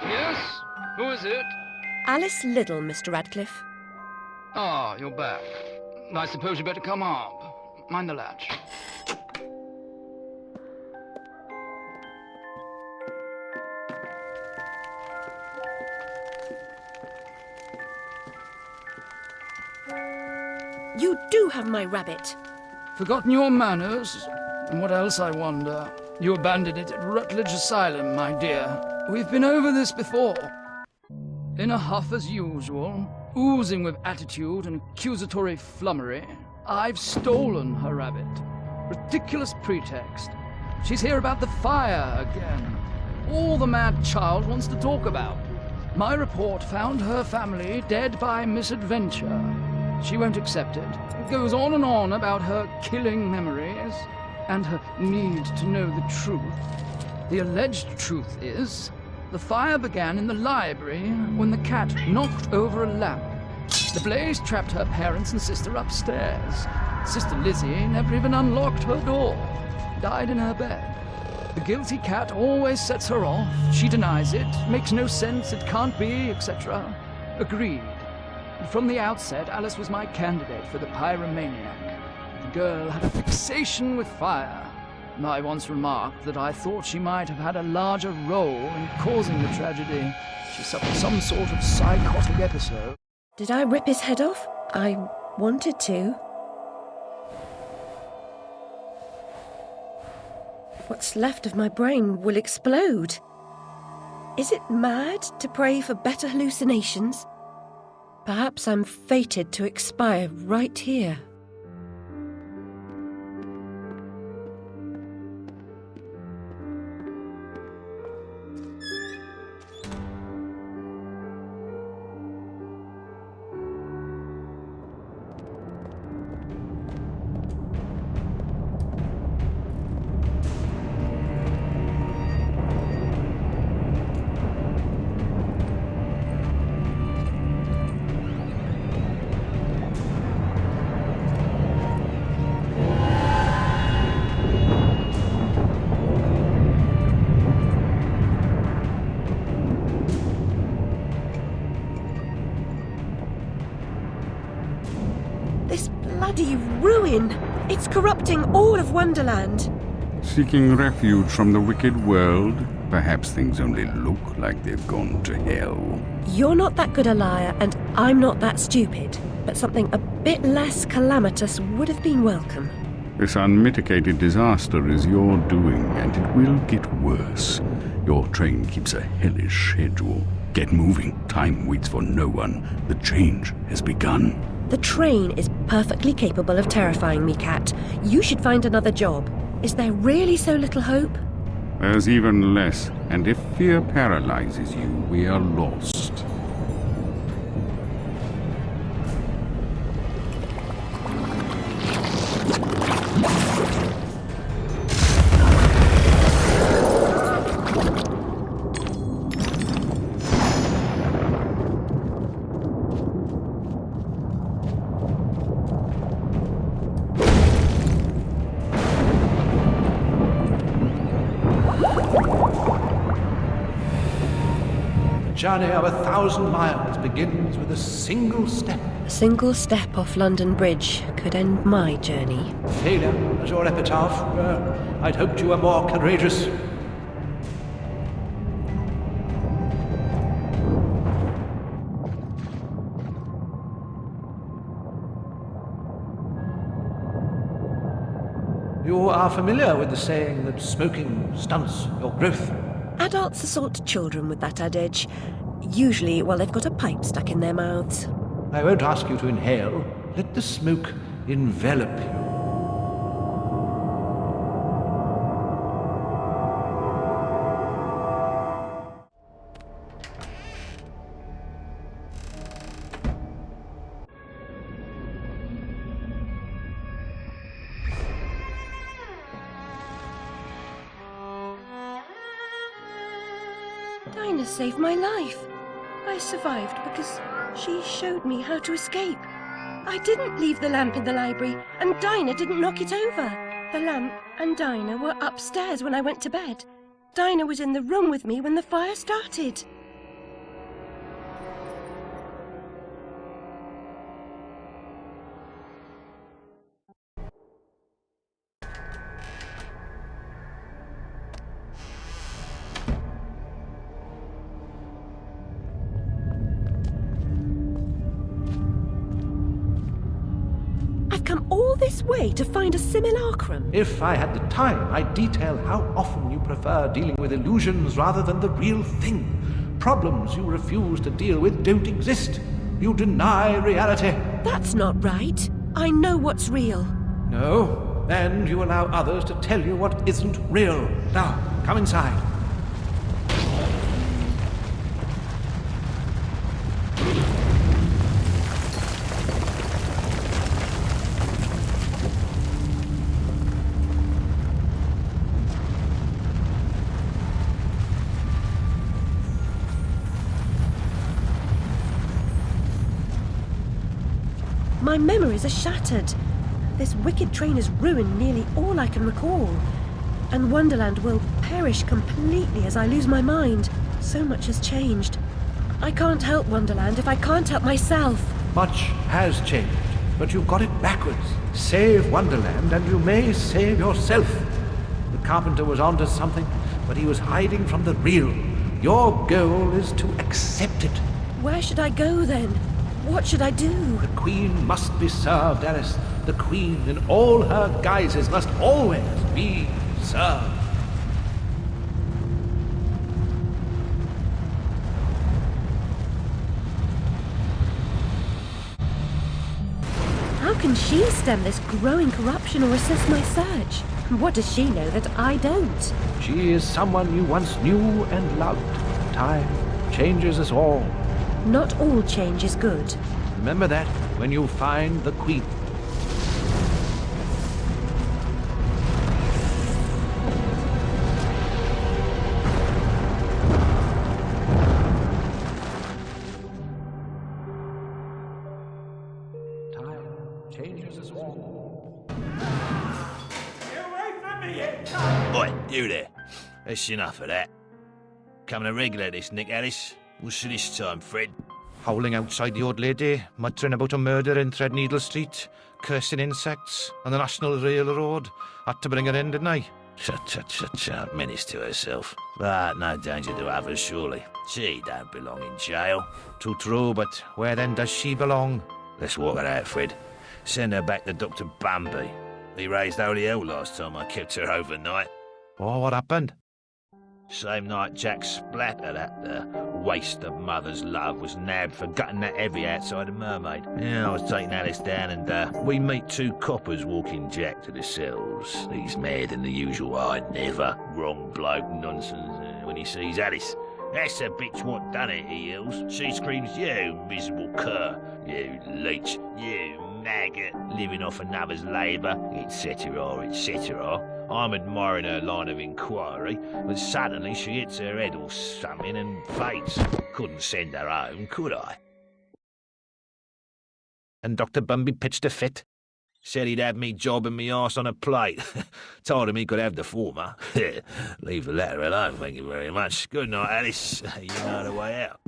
Yes? Who is it? Alice Liddell, Mr. Radcliffe. Ah, you're back. I suppose you better come up. Mind the latch. You do have my rabbit. Forgotten your manners? And what else, I wonder? You abandoned it at Rutledge Asylum, my dear. We've been over this before. In a huff as usual, oozing with attitude and accusatory flummery, I've stolen her rabbit. Ridiculous pretext. She's here about the fire again. All the mad child wants to talk about. My report found her family dead by misadventure. She won't accept it. It goes on about her killing memories and her need to know the truth. The alleged truth is, the fire began in the library when the cat knocked over a lamp. The blaze trapped her parents and sister upstairs. Sister Lizzie never even unlocked her door. Died in her bed. The guilty cat always sets her off. She denies it. Makes no sense. It can't be, etc. Agreed. From the outset, Alice was my candidate for the pyromaniac. The girl had a fixation with fire. I once remarked that I thought she might have had a larger role in causing the tragedy. She suffered some sort of psychotic episode. Did I rip his head off? I wanted to. What's left of my brain will explode. Is it mad to pray for better hallucinations? Perhaps I'm fated to expire right here. Bloody ruin! It's corrupting all of Wonderland. Seeking refuge from the wicked world, perhaps things only look like they've gone to hell. You're not that good a liar, and I'm not that stupid. But something a bit less calamitous would have been welcome. This unmitigated disaster is your doing, and it will get worse. Your train keeps a hellish schedule. Get moving. Time waits for no one. The change has begun. The train is perfectly capable of terrifying me, Cat. You should find another job. Is there really so little hope? There's even less, and if fear paralyzes you, we are lost. A journey of 1,000 miles begins with a single step. A single step off London Bridge could end my journey. Failure as your epitaph. I'd hoped you were more courageous. You are familiar with the saying that smoking stunts your growth. Adults assault children with that adage. Usually while they've got a pipe stuck in their mouths. I won't ask you to inhale. Let the smoke envelop you. Dinah saved my life. I survived because she showed me how to escape. I didn't leave the lamp in the library, and Dinah didn't knock it over. The lamp and Dinah were upstairs when I went to bed. Dinah was in the room with me when the fire started. I've come all this way to find a simulacrum. If I had the time, I'd detail how often you prefer dealing with illusions rather than the real thing. Problems you refuse to deal with don't exist. You deny reality. That's not right. I know what's real. No, and you allow others to tell you what isn't real. Now, come inside. My memories are shattered. This wicked train has ruined nearly all I can recall. And Wonderland will perish completely as I lose my mind. So much has changed. I can't help Wonderland if I can't help myself. Much has changed, but you got it backwards. Save Wonderland and you may save yourself. The carpenter was onto something, but he was hiding from the real. Your goal is to accept it. Where should I go then? What should I do? The Queen must be served, Alice. The Queen in all her guises must always be served. How can she stem this growing corruption or assist my search? What does she know that I don't? She is someone you once knew and loved. Time changes us all. Not all change is good. Remember that when you find the Queen. Time changes us all. Get away from me, you Oi, you there. That's enough of that. Coming a regular this, Nick Alice. What's this time, Fred? Howling outside the old lady, muttering about a murder in Threadneedle Street, cursing insects on the National Railroad. Had to bring her in, didn't I? Tut, menace to herself. But no danger to others, surely. She don't belong in jail. Too true, but where then does she belong? Let's walk her out, Fred. Send her back to Dr. Bumby. He raised holy hell last time I kept her overnight. Oh, what happened? Same night Jack Splatter, that waste of mother's love, was nabbed for gutting that heavy outside a mermaid. Yeah, I was taking Alice down and we meet two coppers walking Jack to the cells. He's mad than the usual. I never. Wrong bloke nonsense when he sees Alice. That's the bitch what done it, he yells. She screams, you miserable cur, you leech, you maggot, living off another's labour, etc., etc. I'm admiring her line of inquiry, but suddenly she hits her head or something and faints. Couldn't send her home, could I? And Dr. Bumby pitched a fit. Said he'd have me jobbing me arse on a plate. Told him he could have the former. Leave the latter alone, thank you very much. Good night, Alice. You know the way out.